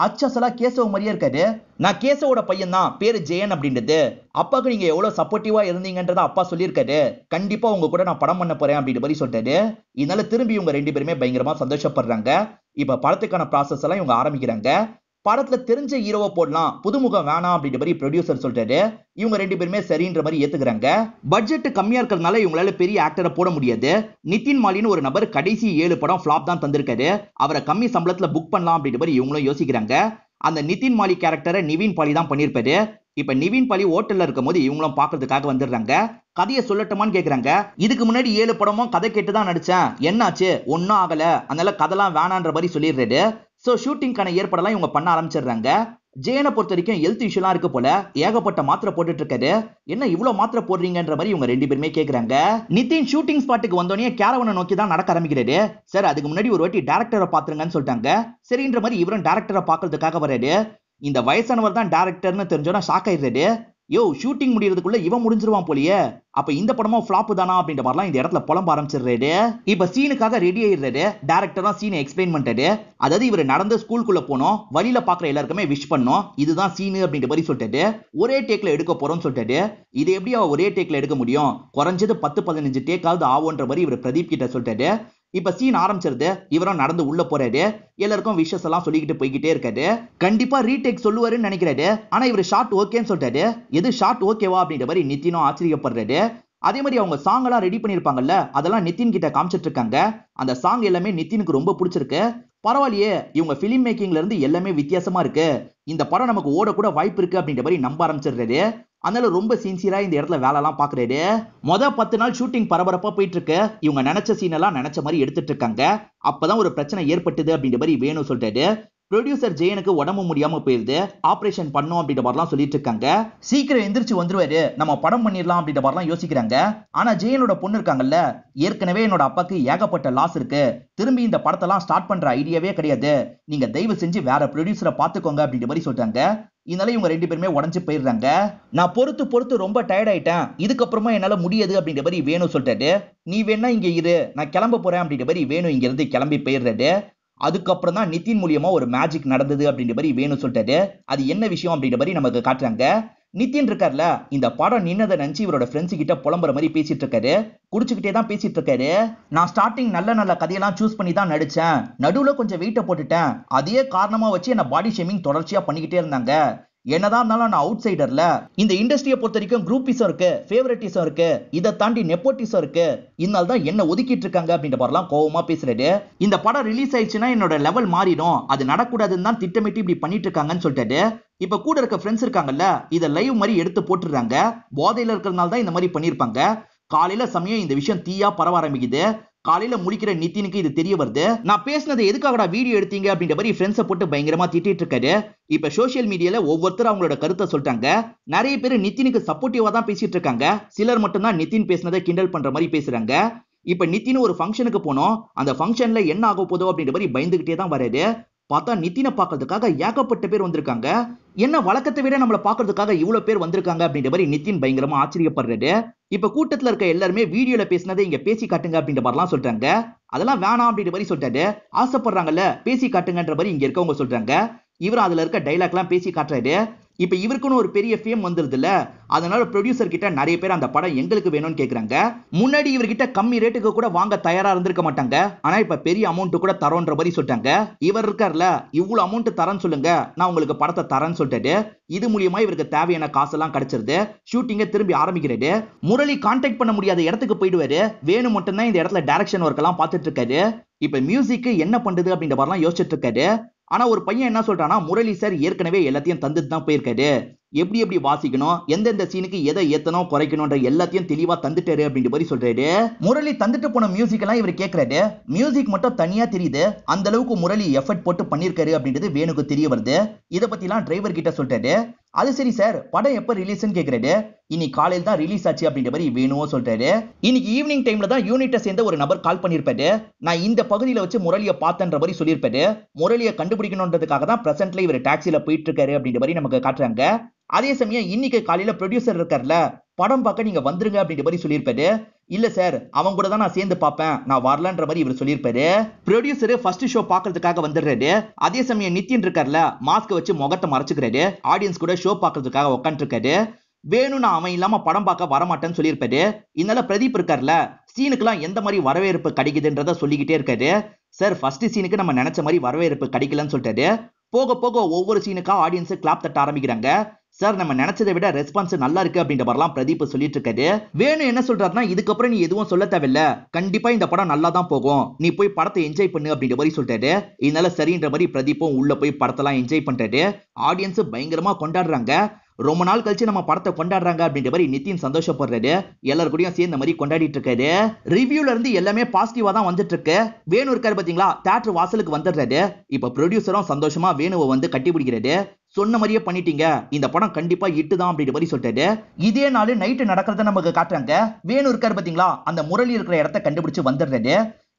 அச்சசலா கேசவ மாதிரியே இருக்காரு. நான் கேசவோட பையன் தான், பேரு ஜெயன் அப்படின்றது. அப்பாவுக்கு நீங்க எவ்வளவு சப்போர்ட்டிவா இருந்தீங்கன்றத அப்பா சொல்லியிருக்காரு. கண்டிப்பா உங்க கூட நான் படம் பண்ண போறேன் அப்படின்ற மாதிரி சொல்லிட்டாரு. இதனால திரும்பி இவங்க ரெண்டு பேருமே பயங்கரமா சந்தோஷப்படுறாங்க. இப்ப படத்துக்கான ப்ராசஸ் எல்லாம் இவங்க ஆரம்பிக்கிறாங்க. படத்துல தெரிஞ்ச ஹீரோவை போடலாம், புதுமுகம் வேணாம் அப்படின்ற மாதிரி ப்ரொடியூசர் சொல்றாரு. இவங்க ரெண்டு பேருமே சரின்ற மாதிரி ஏத்துக்கிறாங்க. பட்ஜெட் கம்மியா இருக்கிறதுனால இவங்களால பெரிய ஆக்டரை போட முடியாது. நிதின் மாலின்னு ஒரு நபர் கடைசி 7 படம் ஃபிளாப் தான் தந்திருக்காரு. அவரை கம்மி சம்பளத்துல புக் பண்ணலாம் அப்படின்ற மாதிரி இவங்களும் யோசிக்கிறாங்க. அந்த நிதின் மாலி கேரக்டரை நிவின் பாலி தான் பண்ணிருப்பாரு. இப்ப நிவின் பாலி ஹோட்டல்ல இருக்கும் போது இவங்களும் பாக்குறதுக்காக வந்துடுறாங்க. கதையை சொல்லட்டுமான்னு கேக்குறாங்க. இதுக்கு முன்னாடி 7 படமும் கதை கேட்டுதான் நடிச்சேன், என்னாச்சு ஒன்னும் ஆகல, அதனால கதைலாம் வேணான்ற மாதிரி சொல்லிடுறாரு. சோ ஷூட்டிங்கான ஏற்பாடெல்லாம் இவங்க பண்ண ஆரம்பிச்சிடுறாங்க. ஜெயனை பொறுத்த வரைக்கும் ஹெல்த் இஷ்யூலாம் இருக்கு போல, ஏகப்பட்ட மாத்திரை போட்டுட்டு இருக்காரு. என்ன இவ்வளவு மாத்திரை போடுறீங்கன்ற மாதிரி இவங்க ரெண்டு பேருமே கேக்குறாங்க. நிதின் ஷூட்டிங் ஸ்பாட்டுக்கு வந்தோடனே கேரவனை நோக்கி தான் நடக்க ஆரம்பிக்கிறாரு. சார் அதுக்கு முன்னாடி ஒரு வாட்டி டேரக்டரை பாத்துருங்கன்னு சொல்லிட்டாங்க. சரின்ற மாதிரி இவரும் டேரக்டரை பாக்குறதுக்காக வராரு. இந்த வயசானவர் தான் டேரக்டர்னு தெரிஞ்சோன்னா ஷாக் ஆயிடுறாரு. யோ ஷூட்டிங் முடியறதுக்குள்ள இவன் முடிஞ்சிருவான் போலியே, அப்ப இந்த படமும் ஃபிளாப் தானா அப்படின்ற மாதிரிலாம் இந்த இடத்துல புலம்ப ஆரம்பிச்சிடுறாரு. இப்ப சீனுக்காக ரெடி ஆயிடுறாரு. டேரக்டர் தான் சீனை எக்ஸ்பிளைன் பண்ணிட்டாரு. அதாவது இவர் நடந்து ஸ்கூலுக்குள்ள போனோம், வழியில பாக்குற எல்லாருக்குமே விஷ் பண்ணோம், இதுதான் சீனு அப்படின்ற மாதிரி சொல்லிட்டாரு. ஒரே டேக்ல எடுக்க போறோம்னு சொல்லிட்டாரு. இது எப்படி அவ ஒரே டேக்ல எடுக்க முடியும், குறைஞ்சது 10-15 டேக்காவது ஆகும்ன்ற மாதிரி இவர் பிரதீப் கிட்ட சொல்லிட்டாரு. இப்ப சீன் ஆரம்பிச்சிருது. இவரும் நடந்து உள்ள போறாரு. எல்லாருக்கும் விஷஸ் எல்லாம் சொல்லிக்கிட்டு போய்கிட்டே இருக்காரு. கண்டிப்பா ரீடேக் சொல்லுவாருன்னு நினைக்கிறாரு. ஆனா இவர் ஷார்ட் ஓகேன்னு சொல்லிட்டாரு. எது ஷார்ட் ஓகேவா அப்படின்ற மாதிரி நிதினும் ஆச்சரியப்படுறாரு. அதே மாதிரி அவங்க சாங் எல்லாம் ரெடி பண்ணிருப்பாங்கல்ல, அதெல்லாம் நிதின் கிட்ட காமிச்சிட்டு இருக்காங்க. அந்த சாங் எல்லாமே நிதினுக்கு ரொம்ப பிடிச்சிருக்கு. பரவாயில்லையே, இவங்க பிலிம் மேக்கிங்ல இருந்து எல்லாமே வித்தியாசமா இருக்கு, இந்த படம் நமக்கு ஓட கூட வாய்ப்பு இருக்கு அப்படின்ற மாதிரி நம்ப ஆரம்பிச்சிடுறாரு. அதனால ரொம்ப சின்சியரா இந்த இடத்துல வேலை எல்லாம் பாக்குறாரு. மொத 10 நாள் ஷூட்டிங் பரபரப்பா போயிட்டு இருக்கு. இவங்க நினைச்ச சீன் எல்லாம் நினைச்ச மாதிரி எடுத்துட்டு இருக்காங்க. அப்பதான் ஒரு பிரச்சனை ஏற்பட்டது அப்படின்ற மாதிரி வேணும் சொல்லிட்டாரு. ப்ரொடியூசர் ஜெயனுக்கு உடம்பு முடியாம போயிருது, ஆபரேஷன் பண்ணும் அப்படின்ற மாதிரிலாம் சொல்லிட்டு இருக்காங்க. சீக்கிரம் எந்திரிச்சு வந்துருவாரு, நம்ம படம் பண்ணிடலாம் அப்படின்ற மாதிரிலாம் யோசிக்கிறாங்க. ஆனா ஜெயனோட பொண்ணு இருக்காங்கல்ல, ஏற்கனவே என்னோட அப்பாக்கு ஏகப்பட்ட லாஸ் இருக்கு, திரும்பி இந்த படத்தெல்லாம் ஸ்டார்ட் பண்ற ஐடியாவே கிடையாது, நீங்க தயவு செஞ்சு வேற ப்ரொடியூசரை பாத்துக்கோங்க அப்படின்ற மாதிரி சொல்றாங்க. இதனால இவங்க ரெண்டு பேருமே உடஞ்சு போயிடுறாங்க. நான் பொறுத்து ரொம்ப டயர்ட் ஆயிட்டேன், இதுக்கப்புறமா என்னால முடியாது அப்படின்ற மாதிரி வேணும் சொல்லிட்டாரு. நீ வேணா இங்க இரு, நான் கிளம்ப போறேன் அப்படின்ற மாதிரி வேணும் இங்க இருந்து கிளம்பி போயிடுறாரு. அதுக்கப்புறம் தான் நிதின் மூலியமா ஒரு மேஜிக் நடந்தது அப்படின்ற மாதிரி வேணும் சொல்லிட்டாரு. அது என்ன விஷயம் அப்படின்ற மாதிரி நமக்கு காட்டுறாங்க. நிதின் இருக்கார்ல, இந்த படம் நின்னதை நினைச்சு இவரோட ஃப்ரெண்ட்ஸ் கிட்ட புலம்புற மாதிரி பேசிட்டு இருக்காரு. குடிச்சுக்கிட்டே தான் பேசிட்டு இருக்காரு. நான் ஸ்டார்டிங் நல்ல கதையெல்லாம் சூஸ் பண்ணி தான் நடிச்சேன், நடுவுல கொஞ்சம் வெயிட்ட போட்டுட்டேன், அதே காரணமா வச்சு என்ன பாடி ஷேமிங் தொடர்ச்சியா பண்ணிக்கிட்டே இருந்தாங்க. என்னதான் இருந்தாலும் நான் அவுட் சைடர்ல, இந்த இண்டஸ்ட்ரியை பொறுத்த வரைக்கும் குரூப்பிசம் இருக்கு, ஃபேவரட்டிசம் இருக்கு, இதை தாண்டி நெப்போட்டிசம் இருக்கு, இதனால தான் என்ன ஒதுக்கிட்டு இருக்காங்க அப்படின்ற மாதிரிலாம் கோவமா பேசுறாரு. இந்த படம் ரிலீஸ் ஆயிடுச்சுன்னா என்னோட லெவல் மாறிடும், அது நடக்கூடாதுன்னு தான் திட்டமிட்டு இப்படி பண்ணிட்டு இருக்காங்கன்னு சொல்லிட்டாரு. இப்ப கூட இருக்க ஃப்ரெண்ட்ஸ் இருக்காங்கல்ல, இதை லைவ் மாதிரி எடுத்து போட்டுறாங்க. போதையில இருக்கிறதுனால தான் இந்த மாதிரி பண்ணிருப்பாங்க. காலையில சமயம் இந்த விஷயம் தீயா பரவ ஆரம்பிக்குது. காலையில முடிக்கிற நிதினுக்கு இது தெரிய வருது. நான் பேசினதை எதுக்காகடா வீடியோ எடுத்தீங்க அப்படின்ற மாதிரி ஃப்ரெண்ட்ஸை போட்டு பயங்கரமா திட்டிட்டு இருக்காரு. இப்ப சோசியல் மீடியால ஒவ்வொருத்தர் அவங்களோட கருத்தை சொல்லிட்டாங்க. நிறைய பேர் நிதினுக்கு சப்போர்ட்டிவா தான் பேசிட்டு இருக்காங்க. சிலர் மட்டும் தான் நிதின் பேசினதை கிண்டல் பண்ற மாதிரி பேசுறாங்க. இப்ப நிதின் ஒரு ஃபங்க்ஷனுக்கு போனோம், அந்த ஃபங்க்ஷன்ல என்ன ஆக போதோ அப்படின்ற மாதிரி பயந்துகிட்டே தான் வராரு. பார்த்தா நிதினை பார்க்கறதுக்காக ஏகப்பட்ட பேர் வந்திருக்காங்க. என்ன வழக்கத்தை விட நம்மளை பார்க்கறதுக்காக இவ்வளவு பேர் வந்திருக்காங்க அப்படின்ற மாதிரி நிதின் பயங்கரமா ஆச்சரியப்படுறாரு. இப்ப கூட்டத்துல இருக்க எல்லாருமே வீடியோல பேசினதை இங்க பேசி காட்டுங்க அப்படின்ற மாதிரிலாம் சொல்றாங்க. அதெல்லாம் வேணாம் அப்படின்ற மாதிரி சொல்லிட்டாரு. ஆசைப்படுறாங்கல்ல, பேசி காட்டுங்கன்ற மாதிரி இங்க இருக்கவங்க சொல்றாங்க. இவர் அதுல இருக்க டைலாக்லாம் பேசி காட்டுறாரு. இப்ப இவருக்குன்னு ஒரு பெரிய ஃபேம் வந்துருது இல்ல, அதனால ப்ரொடியூசர் கிட்ட நிறைய பேர் அந்த படம் எங்களுக்கு வேணும்னு கேக்குறாங்க. முன்னாடி இவர்கிட்ட கம்மி ரேட்டுக்கு கூட வாங்க தயாரா இருந்திருக்க மாட்டாங்க, ஆனா இப்ப பெரிய அமௌண்ட் கூட தரோன்ற மாதிரி சொல்லிட்டாங்க. இவர் இருக்கார்ல, இவ்வளவு அமௌண்ட் தரேன்னு சொல்லுங்க, நான் உங்களுக்கு படத்தை தரேன்னு சொல்லிட்டாரு. இது மூலியமா இவருக்கு தேவையான காசெல்லாம் கிடைச்சிருது. ஷூட்டிங்க திரும்பி ஆரம்பிக்கிறாரு. முரளி கான்டாக்ட் பண்ண முடியாத இடத்துக்கு போயிடுவாரு. வேணு மட்டும் தான் இந்த இடத்துல டைரக்ஷன் ஒர்க் எல்லாம் பார்த்துட்டு இருக்காரு. இப்ப மியூசிக் என்ன பண்றது அப்படின்ற மாதிரிலாம் யோசிச்சுட்டு இருக்காரு. ஆனா ஒரு பையன் என்ன சொல்றானா, முரளி சார் ஏற்கனவே எல்லாத்தையும் தந்துட்டு தான் போயிருக்காரு. எப்படி எப்படி வாசிக்கணும், எந்தெந்த சீனுக்கு எதை ஏத்தணும் குறைக்கணும்ன்ற எல்லாத்தையும் தெளிவா தந்துட்டாரு அப்படின்ற மாதிரி சொல்றாரு. முரளி தந்துட்டு போன மியூசிக் எல்லாம் இவர் கேட்கறாரு. மியூசிக் மட்டும் தனியா தெரியுது. அந்த அளவுக்கு முரளி எஃபர்ட் போட்டு பண்ணிருக்காரு அப்படின்றது வேணுக்கு தெரிய வருது. இத பத்தி எல்லாம் டிரைவர் கிட்ட சொல்றாரு. அது சரி சார், படம் எப்ப ரிலீஸ்னு கேக்குறாரு. இன்னைக்கு காலையில தான் ரிலீஸ் ஆச்சு அப்படின்ற மாதிரி வேணுவோ சொல்றாரு. இன்னைக்கு ஈவினிங் டைம்ல தான் யூனிட்டை சேர்ந்த ஒரு நபர் கால் பண்ணிருப்பாரு. நான் இந்த பகுதியில வச்சு முரளியை பார்த்தன்ற மாதிரி சொல்லியிருப்பாரு. முரளியை கண்டுபிடிக்கணும்ன்றதுக்காக தான் பிரசன்ட்ல இவர் டாக்ஸில போயிட்டு இருக்காரு அப்படின்ற மாதிரி நமக்கு காட்டுறாங்க. அதே சமயம் இன்னைக்கு காலையில ப்ரொடியூசர் இருக்கார்ல, படம் பார்க்க நீங்க வந்துருங்க அப்படின்ற மாதிரி சொல்லியிருப்பாரு. இல்ல சார், அவங்க கூட தான் நான் சேர்ந்து பார்ப்பேன், நான் வரலன்ற மாதிரி இவர் சொல்லியிருப்பாரு. ப்ரொடியூசர் ஃபர்ஸ்ட் ஷோ பார்க்கறதுக்காக வந்துடுறாரு. அதே சமயம் நித்தின் இருக்கார்ல, மாஸ்க் வச்சு முகத்தை மறைச்சுக்கிறாரு. ஆடியன்ஸ் கூட ஷோ பார்க்கறதுக்காக உட்காந்து இருக்காரு. வேணும் நான் அவன் இல்லாம படம் பார்க்க வரமாட்டேன்னு சொல்லியிருப்பாரு. இதனால பிரதீப் இருக்கார்ல, சீனுக்குலாம் எந்த மாதிரி வரவேற்பு கிடைக்குதுன்றத சொல்லிக்கிட்டே இருக்காரு. சார், ஃபர்ஸ்ட் சீனுக்கு நம்ம நினைச்ச மாதிரி வரவேற்பு கிடைக்கலன்னு சொல்லிட்டாரு. போக போக ஒவ்வொரு சீனுக்கா ஆடியன்ஸ் கிளாப் தட்ட ஆரம்பிக்கிறாங்க. சார், நம்ம நினைச்சதை விட ரெஸ்பான்ஸ் நல்லா இருக்கு அப்படின்ற மாதிரிலாம் பிரதீப் சொல்லிட்டு இருக்காரு. வேணும் என்ன சொல்றாருன்னா, இதுக்கப்புறம் நீ எதுவும் சொல்ல தேவையில்ல, கண்டிப்பா இந்த படம் நல்லா தான் போகும், நீ போய் படத்தை என்ஜாய் பண்ணு அப்படின்ற மாதிரி சொல்லிட்டாரு. இதனால சரின்ற மாதிரி பிரதீப்பும் உள்ள போய் படத்தெல்லாம் என்ஜாய் பண்றாரு. ஆடியன்ஸ் பயங்கரமா கொண்டாடுறாங்க. ரொம்ப நாள் கழிச்சு நம்ம படத்தை கொண்டாடுறாங்க அப்படின்ற மாதிரி நிதின் சந்தோஷப்படுறாரு. எல்லாரும் கூடயும் சேர்ந்த மாதிரி கொண்டாடிட்டு இருக்காரு. ரிவ்யூல இருந்து எல்லாமே பாசிட்டிவா தான் வந்துட்டு இருக்கு. வேணு இருக்காரு பாத்தீங்களா, தியேட்டர் வாசலுக்கு வந்துடுறாரு. இப்ப ப்ரொடியூசரும் சந்தோஷமா வேணுவை வந்து கட்டி பிடிக்கிறாரு. சொன்ன மாதிரியே பண்ணிட்டீங்க, இந்த படம் கண்டிப்பா இட்டு தான் அப்படின்ற மாதிரி சொல்லிட்டாரு. இதே நாள் நைட்டு நடக்கிறத நமக்கு காட்டுறாங்க. வேணு இருக்காரு பாத்தீங்களா, அந்த முரளி இருக்கிற இடத்த கண்டுபிடிச்சு வந்துடுறாரு.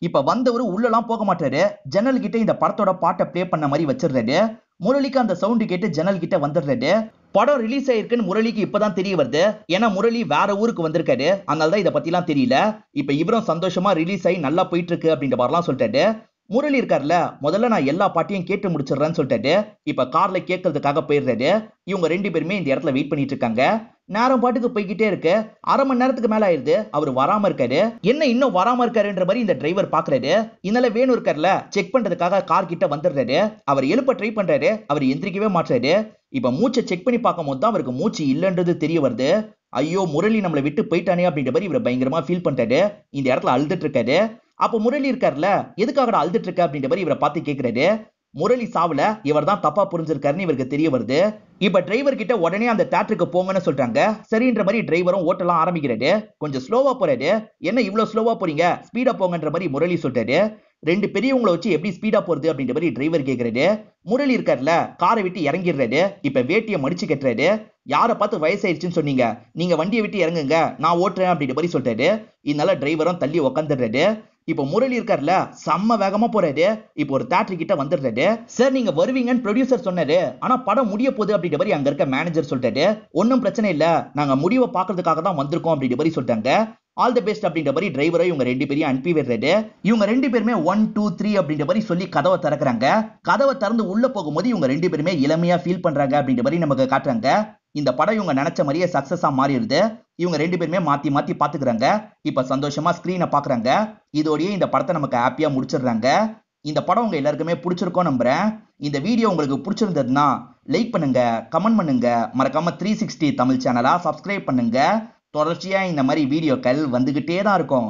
இப்ப வந்தவரு உள்ளலாம் போக மாட்டாரு. ஜன்னல் கிட்ட இந்த படத்தோட பாட்டை பிளே பண்ண மாதிரி வச்சிடுறாரு. முரளிக்கு அந்த சவுண்ட் கேட்டு ஜன்னல் கிட்ட வந்துடுறாரு. படம் ரிலீஸ் ஆயிருக்குன்னு முரளிக்கு இப்பதான் தெரிய வருது. ஏன்னா முரளி வேற ஊருக்கு வந்திருக்காரு, அதனாலதான் இதை பத்தி எல்லாம் தெரியல. இப்ப இவரும் சந்தோஷமா ரிலீஸ் ஆகி நல்லா போயிட்டு இருக்கு அப்படின்ற மாதிரிலாம் சொல்லிட்டாரு. முரளி இருக்காருல்ல, முதல்ல நான் எல்லா பாட்டையும் கேட்டு முடிச்சிடுறேன்னு சொல்லிட்டாரு. இப்ப கார்ல கேட்கறதுக்காக போயிடுறாரு. இவங்க ரெண்டு பேருமே இந்த இடத்துல வெயிட் பண்ணிட்டு இருக்காங்க. நேரம் பாட்டுக்கு போய்கிட்டே இருக்கு. அரை மணி நேரத்துக்கு மேல ஆயிருது, அவர் வராம இருக்காரு. என்ன இன்னும் வராம இருக்காருன்ற மாதிரி இந்த டிரைவர் பாக்குறாரு. இதனால வேணும் இருக்காருல, செக் பண்றதுக்காக கார் கிட்ட வந்துடுறாரு. அவர் எழுப்ப ட்ரை பண்றாரு, அவர் எந்திரிக்கவே மாட்டாரு. இப்ப மூச்சை செக் பண்ணி பார்க்கும் போது தான் அவருக்கு மூச்சு இல்லைன்றது தெரிய வருது. ஐயோ, முரளி நம்மளை விட்டு போயிட்டானே அப்படின்ற மாதிரி இவர் பயங்கரமா ஃபீல் பண்றாரு. இந்த இடத்துல அழுதுட்டு இருக்காரு. அப்ப முரளி இருக்காருல்ல, எதுக்காக அழுதுட்டு இருக்க அப்படின்ற மாதிரி இவரை பார்த்து கேட்கிறாரு. முரளி சாவுல இவர் தான் தப்பா புரிஞ்சிருக்காருன்னு இவருக்கு தெரிய வருது. இப்ப டிரைவர் கிட்ட உடனே அந்த தியேட்டருக்கு போங்கன்னு சொல்றாங்க. சரின்ற மாதிரி டிரைவரும் ஓட்டலாம் ஆரம்பிக்கிறாரு. கொஞ்சம் ஸ்லோவா போறாரு. என்ன இவ்வளவு ஸ்லோவா போறீங்க, ஸ்பீடா போங்கன்ற மாதிரி முரளி சொல்றாரு. ரெண்டு பெரியவங்களை வச்சு எப்படி ஸ்பீடா போறது அப்படின்ற மாதிரி டிரைவர் கேக்குறாரு. முரளி இருக்காருல, காரை விட்டு இறங்கிடுறாரு. இப்ப வேட்டியை மடிச்சு கட்டுறாரு. யாரை பார்த்து வயசாயிருச்சுன்னு சொன்னீங்க, நீங்க வண்டியை விட்டு இறங்குங்க, நான் ஓட்டுறேன் அப்படின்ற மாதிரி சொல்றாரு. இதனால டிரைவரும் தள்ளி உக்காந்துடுறாரு. இப்ப முரளி இருக்காருல, செம்ம வேகமா போறாரு. இப்போ ஒரு தியேட்டர் கிட்ட வந்துடுறாரு. சார், நீங்க வருவீங்கன்னு ப்ரொடியூசர் சொன்னாரு, ஆனா படம் முடிய போகுது அப்படின்ற மாதிரி அங்க இருக்க மேனேஜர் சொல்றாரு. ஒன்னும் பிரச்சனை இல்ல, நாங்க முடிவை பாக்குறதுக்காக தான் வந்திருக்கோம் அப்படின்ற மாதிரி சொல்றாங்க. ஆல் தி பெஸ்ட் அப்படின்ற மாதிரி டிரைவரை இவங்க ரெண்டு பேரையும் அனுப்பி விடுறாரு. இவங்க ரெண்டு பேருமே 1 2 3 அப்படின்ற மாதிரி சொல்லி கதவை திறக்கிறாங்க. கதவை திறந்து உள்ள போகும்போது இவங்க ரெண்டு பேருமே இளமையா ஃபீல் பண்றாங்க அப்படின்ற மாதிரி நமக்கு காட்டுறாங்க. இந்த படம் இவங்க நினைச்ச மாதிரியே சக்சஸா மாறிடுது. இவங்க ரெண்டு பேருமே மாத்தி மாத்தி பாத்துக்கிறாங்க. இப்ப சந்தோஷமா ஸ்கிரீனை பாக்குறாங்க. இதோடயே இந்த படத்தை நமக்கு ஹாப்பியா முடிச்சிடுறாங்க. இந்த படம் உங்க எல்லாருக்குமே பிடிச்சிருக்கோம் நம்புறேன். இந்த வீடியோ உங்களுக்கு பிடிச்சிருந்ததுன்னா லைக் பண்ணுங்க, கமெண்ட் பண்ணுங்க, மறக்காம 360 தமிழ் சேனலா சப்ஸ்கிரைப் பண்ணுங்க. தொடர்ச்சியா இந்த மாதிரி வீடியோக்கள் வந்துகிட்டே தான் இருக்கும்.